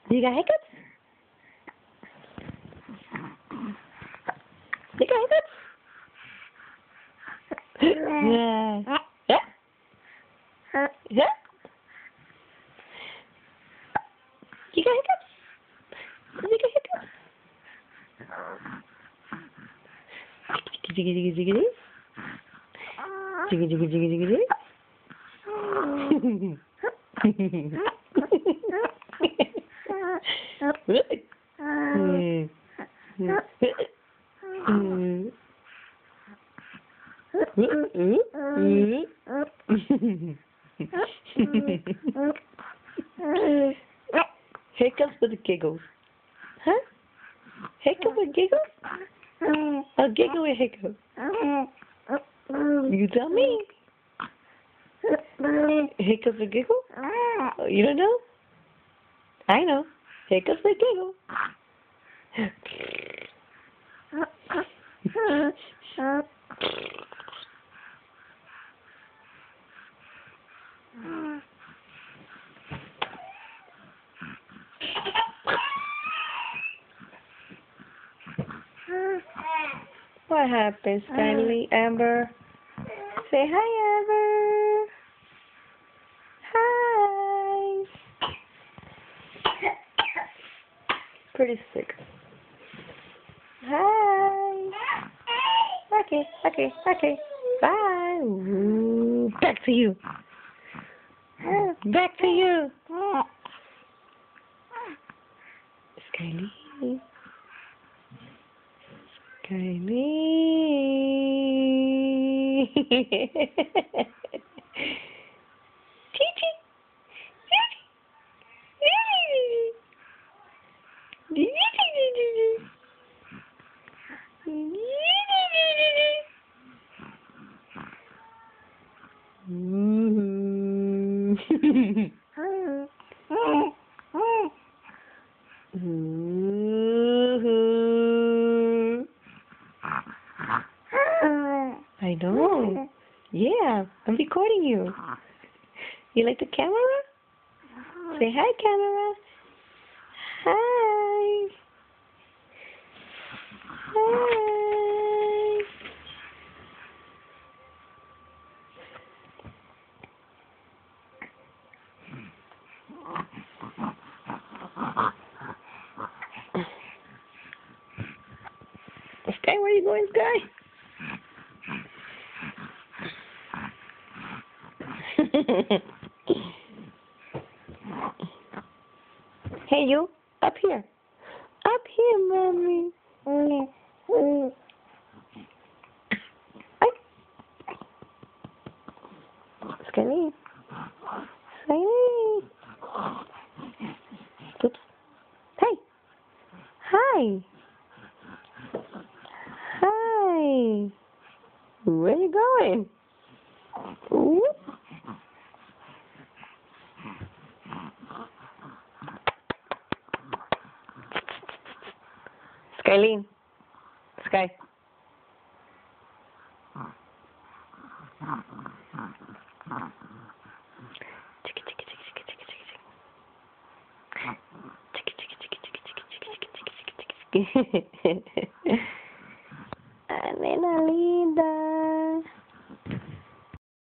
You got hiccups? You got hiccups? Yeah. Yeah. Yeah. You got hiccups? You got hiccups? Jiggy jiggy jiggy jiggy. Jiggy jiggy jiggy jiggy jiggy. Hiccups with the giggles. Huh? Hiccup with giggles? A giggle with hiccup. You tell me. Hiccups with giggles? Oh, you don't know? I know. Hiccups with giggles. What happened, Stanley? Amber? Say hi, Amber. Hi. Pretty sick. Hi. Okay. Bye. Ooh, back to you. Back to you. Skylie. Chi-chi. I know. Yeah, I'm recording you. You like the camera? Say hi, camera. Hi. Hi. Sky, where are you going, Sky? Hey, you. Up here. Up here, mommy. Skylie. Skylie. Oops. Hey. Hi. Hi. Where are you going? Ooh. Skyline. Sky. Nena linda.